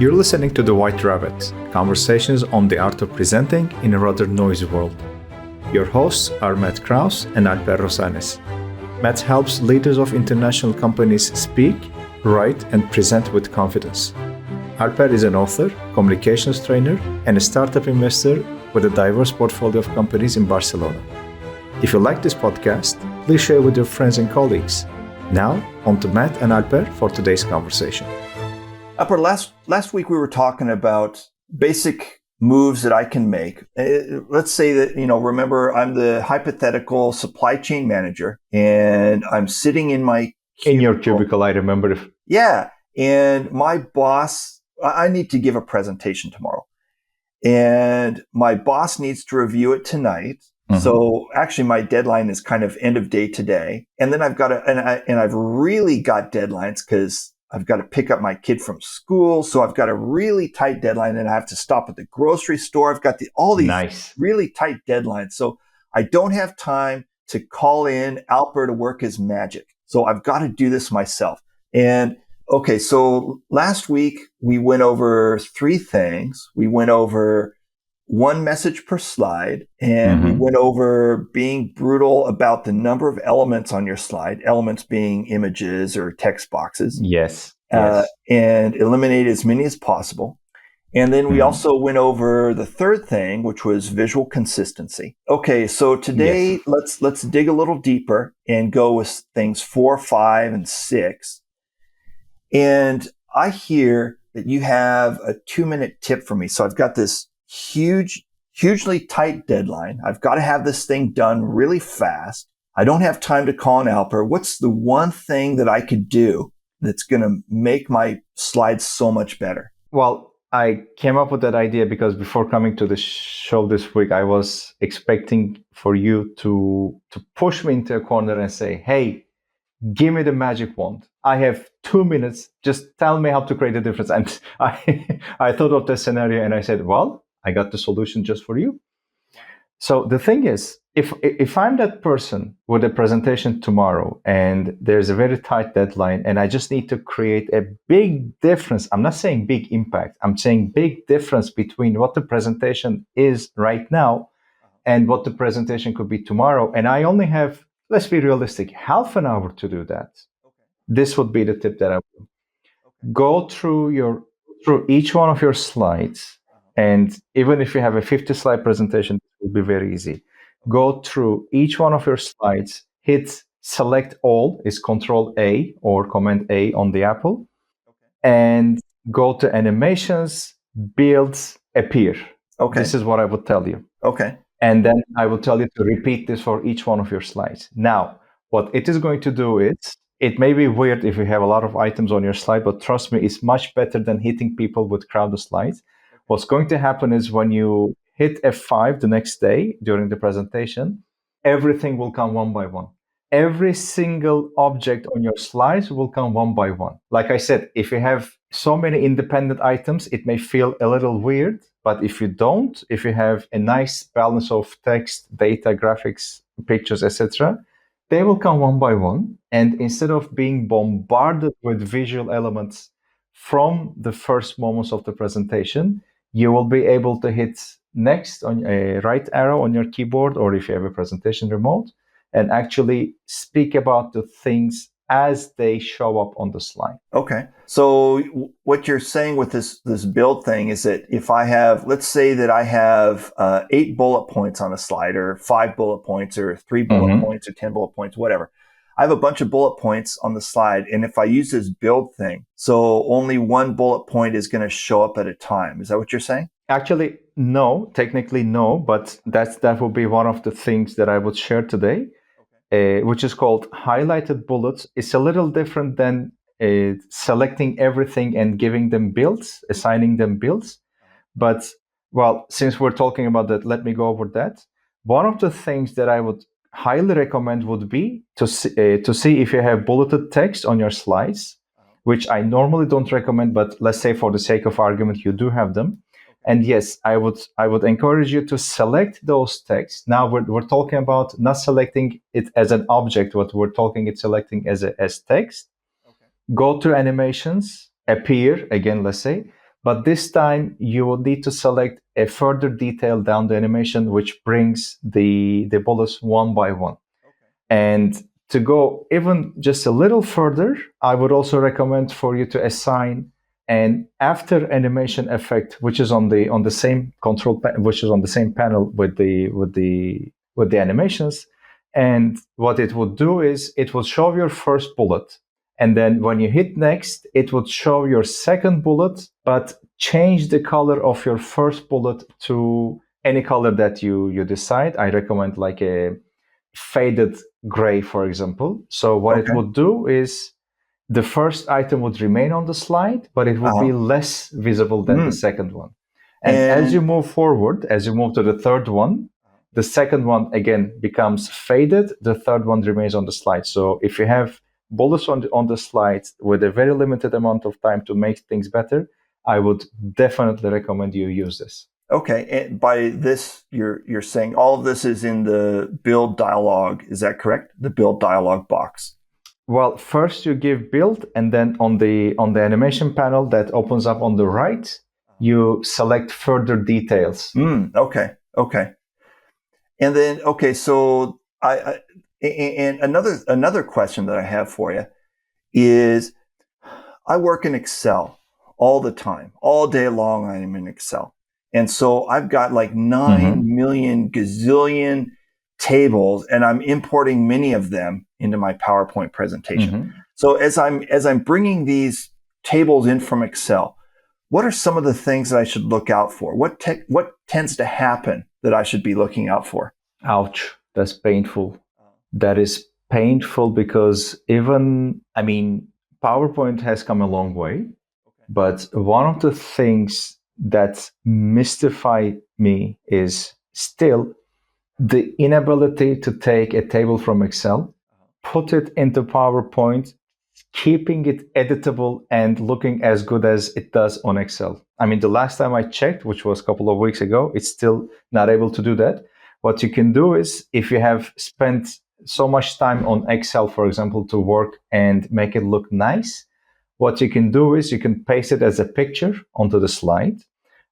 You're listening to The White Rabbit, conversations on the art of presenting in a rather noisy world. Your hosts are Matt Krause and Alper Rozanes. Matt helps leaders of international companies speak, write, and present with confidence. Alper is an author, communications trainer, and a startup investor with a diverse portfolio of companies in Barcelona. If you like this podcast, please share with your friends and colleagues. Now, on to Matt and Alper for today's conversation. Alper, last week we were talking about basic moves that I can make. Let's say that, remember I'm the hypothetical supply chain manager and I'm sitting in my cubicle. In your cubicle, I remember. Yeah. And my boss, I need to give a presentation tomorrow. And my boss needs to review it tonight. Mm-hmm. So actually my deadline is kind of end of day today. And then I've got I've really got deadlines because I've got to pick up my kid from school. So I've got a really tight deadline and I have to stop at the grocery store. I've got all these really tight deadlines. So I don't have time to call in Alper to work his magic. So I've got to do this myself. And okay, so last week we went over three things. We went over one message per slide, and we went over being brutal about the number of elements on your slide, elements being images or text boxes. Yes. And eliminate as many as possible. And then we also went over the third thing, which was visual consistency. Okay, so today let's dig a little deeper and go with things 4, 5, and 6. And I hear that you have a 2-minute tip for me. So I've got this hugely tight deadline. I've got to have this thing done really fast. I don't have time to call an Alper. What's the one thing that I could do that's going to make my slides so much better? Well, I came up with that idea because before coming to the show this week, I was expecting for you to push me into a corner and say, hey, give me the magic wand. I have 2 minutes. Just tell me how to create a difference. And I thought of the scenario and I said, well, I got the solution just for you. So the thing is, if I'm that person with a presentation tomorrow and there's a very tight deadline and I just need to create a big difference, I'm not saying big impact, I'm saying big difference between what the presentation is right now and what the presentation could be tomorrow. And I only have, let's be realistic, half an hour to do that. This would be the tip that I would go through each one of your slides. And even if you have a 50-slide presentation, it will be very easy. Go through each one of your slides, hit select all, is Control A or Command A on the Apple, and go to animations, builds, appear. Okay. This is what I would tell you. Okay. And then I will tell you to repeat this for each one of your slides. Now, what it is going to do is, it may be weird if you have a lot of items on your slide, but trust me, it's much better than hitting people with crowded slides. What's going to happen is when you hit F5 the next day during the presentation, everything will come one by one. Every single object on your slides will come one by one. Like I said, if you have so many independent items, it may feel a little weird. But if you have a nice balance of text, data, graphics, pictures, etc., they will come one by one. And instead of being bombarded with visual elements from the first moments of the presentation, you will be able to hit next on a right arrow on your keyboard, or if you have a presentation remote, and actually speak about the things as they show up on the slide. Okay. So what you're saying with this build thing is that if I have, let's say that I have 8 bullet points on a slide, or 5 bullet points, or 3 bullet points, or 10 bullet points, whatever. I have a bunch of bullet points on the slide. And if I use this build thing, so only one bullet point is going to show up at a time. Is that what you're saying? Actually, no, technically no, but that will be one of the things that I would share today, which is called highlighted bullets. It's a little different than selecting everything and giving them builds, assigning them builds. But, well, since we're talking about that, let me go over that. One of the things that I would highly recommend would be to see if you have bulleted text on your slides, which I normally don't recommend, but let's say for the sake of argument, you do have them. And yes, I would encourage you to select those texts. Now we're talking about not selecting it as an object. What we're talking it's selecting as text. Okay. Go to animations, appear again. Let's say But this time you will need to select a further detail down the animation, which brings the bullets one by one. And to go even just a little further, I would also recommend for you to assign an after animation effect, which is on the same which is on the same panel with the animations. And what it would do is it will show your first bullet, and then when you hit next, it would show your second bullet, but change the color of your first bullet to any color that you decide. I recommend like a faded gray, for example. So what it would do is the first item would remain on the slide, but it would be less visible than the second one. And as you move forward, as you move to the third one, the second one again becomes faded. The third one remains on the slide. So if you have bullets on the slides with a very limited amount of time to make things better, I would definitely recommend you use this. Okay, and by this, you're saying all of this is in the build dialog. Is that correct? The build dialog box. Well, first you give build, and then on the animation panel that opens up on the right, you select further details. Okay. And then so and another question that I have for you is, I work in Excel all the time, all day long. I'm in Excel. And so I've got like 9 million gazillion tables, and I'm importing many of them into my PowerPoint presentation. So as I'm bringing these tables in from Excel, what are some of the things that I should look out for? What tends to happen that I should be looking out for? Ouch, that's painful. That is painful because PowerPoint has come a long way, but one of the things that mystify me is still the inability to take a table from Excel, put it into PowerPoint, keeping it editable and looking as good as it does on Excel. The last time I checked, which was a couple of weeks ago, it's still not able to do that. What you can do is, if you have spent so much time on Excel, for example, to work and make it look nice, what you can do is you can paste it as a picture onto the slide,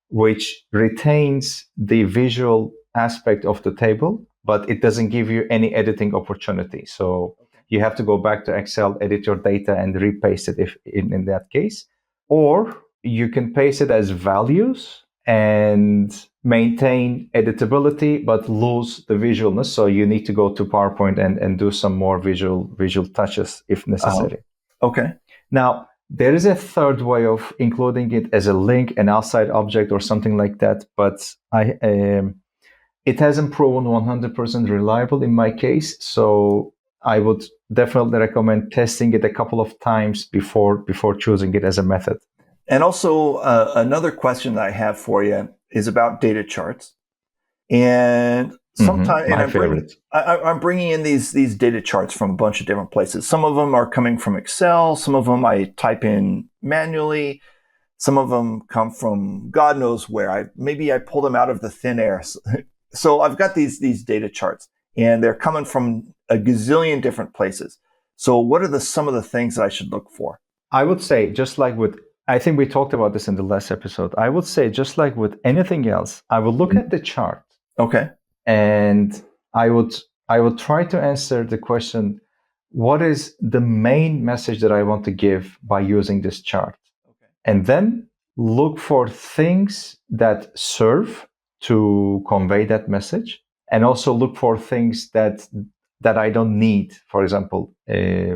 which retains the visual aspect of the table, but it doesn't give you any editing opportunity. So you have to go back to Excel, edit your data, and repaste it if in that case. Or you can paste it as values and maintain editability, but lose the visualness. So you need to go to PowerPoint and do some more visual touches if necessary. Okay. Now, there is a third way of including it as a link, an outside object or something like that, but it hasn't proven 100% reliable in my case. So I would definitely recommend testing it a couple of times before choosing it as a method. And also another question that I have for you is about data charts. And sometimes, I'm bringing in these data charts from a bunch of different places. Some of them are coming from Excel. Some of them I type in manually. Some of them come from God knows where. Maybe I pull them out of the thin air. So I've got these data charts, and they're coming from a gazillion different places. So what are some of the things that I should look for? I would say, just like I think we talked about this in the last episode. I would say, just like with anything else, I will look at the chart. Okay. And I would try to answer the question, what is the main message that I want to give by using this chart? Okay. And then look for things that serve to convey that message, and also look for things that I don't need, for example,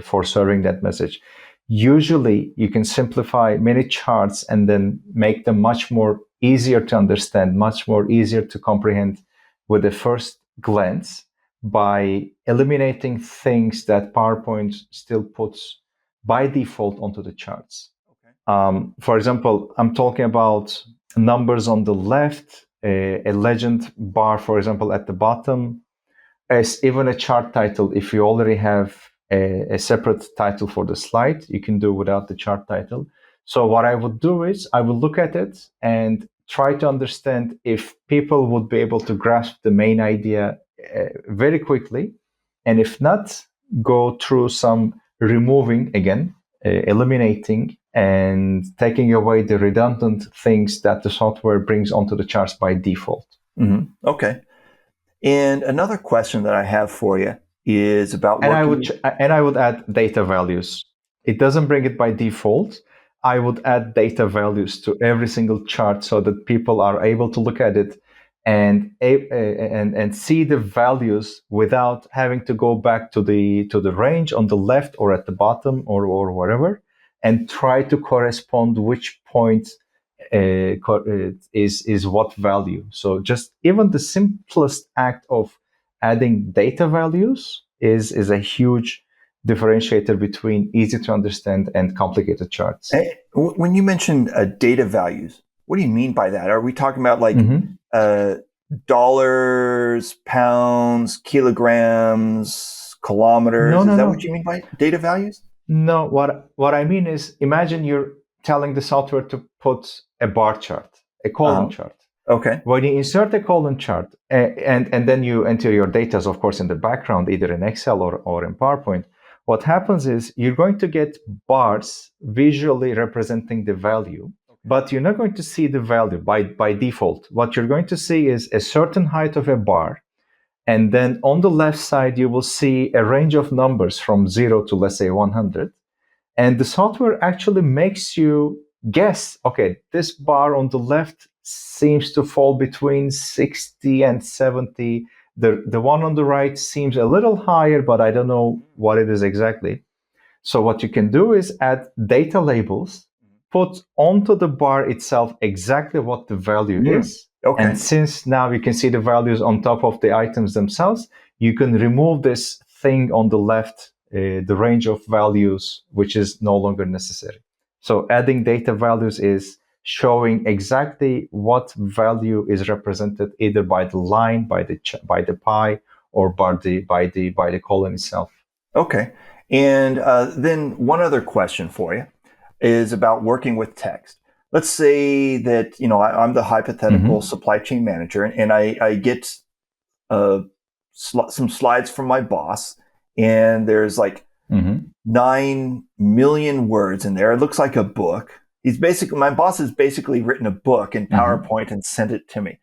for serving that message. Usually you can simplify many charts and then make them much more easier to understand, much more easier to comprehend with the first glance by eliminating things that PowerPoint still puts by default onto the charts. Okay. For example, I'm talking about numbers on the left, a legend bar, for example, at the bottom, as even a chart title. If you already have a separate title for the slide, you can do without the chart title. So what I would do is I will look at it and try to understand if people would be able to grasp the main idea very quickly. And if not, go through some removing again, eliminating and taking away the redundant things that the software brings onto the charts by default. Mm-hmm. Okay. And another question that I have for you is about working. And I would add data values. It doesn't bring it by default. I would add data values to every single chart so that people are able to look at it and see the values without having to go back to the range on the left or at the bottom or whatever, and try to correspond which point is what value. So just even the simplest act of adding data values is a huge differentiator between easy to understand and complicated charts. When you mention data values, what do you mean by that? Are we talking about like dollars, pounds, kilograms, kilometers? Is that what you mean by data values? No, what I mean is, imagine you're telling the software to put a bar chart, a column chart. Okay. When you insert a column chart and then you enter your data, of course, in the background, either in Excel or in PowerPoint, what happens is you're going to get bars visually representing the value, but you're not going to see the value by default. What you're going to see is a certain height of a bar. And then on the left side, you will see a range of numbers from 0 to, let's say, 100. And the software actually makes you guess, okay, this bar on the left seems to fall between 60 and 70. The one on the right seems a little higher, but I don't know what it is exactly. So what you can do is add data labels, put onto the bar itself exactly what the value is. Okay. And since now you can see the values on top of the items themselves, you can remove this thing on the left, the range of values, which is no longer necessary. So adding data values is showing exactly what value is represented either by the line, by the pie, or by the column itself. Okay. And then one other question for you is about working with text. Let's say that, I'm the hypothetical supply chain manager, and I get some slides from my boss, and there's like 9 million words in there. It looks like a book. My boss has basically written a book in PowerPoint and sent it to me.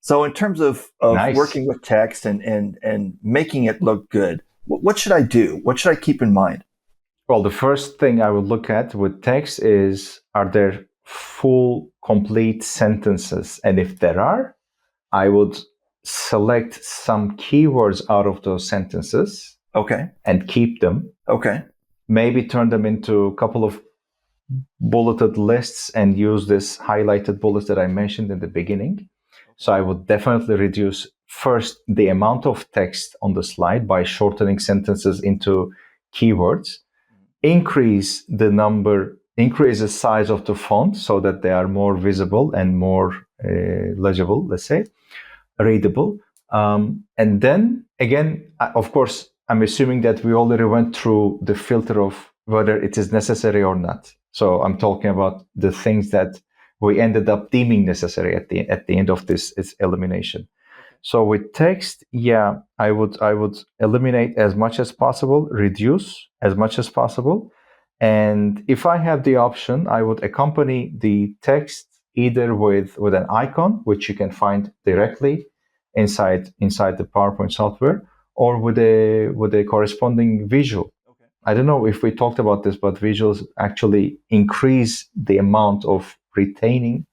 So in terms of working with text and making it look good, what should I do? What should I keep in mind? Well, the first thing I would look at with text is, are there full, complete sentences? And if there are, I would select some keywords out of those sentences. Okay. And keep them. Okay. Maybe turn them into a couple of bulleted lists and use this highlighted bullets that I mentioned in the beginning. So I would definitely reduce first the amount of text on the slide by shortening sentences into keywords. Increase the size of the font so that they are more visible and more legible, let's say, readable. And then again, of course, I'm assuming that we already went through the filter of whether it is necessary or not. So I'm talking about the things that we ended up deeming necessary at the end of this elimination. So with text, I would eliminate as much as possible, reduce as much as possible. And if I have the option, I would accompany the text either with an icon, which you can find directly inside the PowerPoint software, or with a corresponding visual. Okay. I don't know if we talked about this, but visuals actually increase the amount of retaining.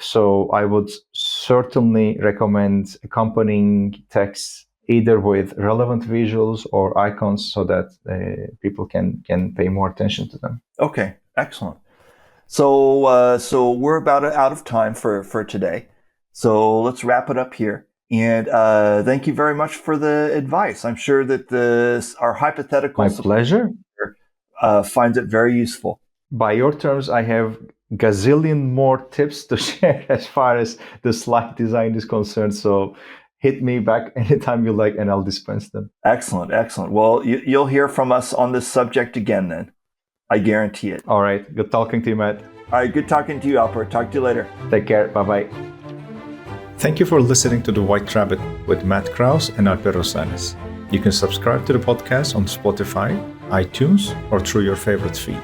So I would certainly recommend accompanying text either with relevant visuals or icons so that people can pay more attention to them. Okay, excellent. So we're about out of time for today. So let's wrap it up here. And thank you very much for the advice. I'm sure that our hypothetical pleasure finds it very useful. By your terms, I have gazillion more tips to share as far as the slide design is concerned. So hit me back anytime you like, and I'll dispense them. Excellent. Well, you'll hear from us on this subject again then. I guarantee it. All right. Good talking to you, Matt. All right. Good talking to you, Alper. Talk to you later. Take care. Bye-bye. Thank you for listening to The White Rabbit with Matt Krause and Alper Rozanes. You can subscribe to the podcast on Spotify, iTunes, or through your favorite feed.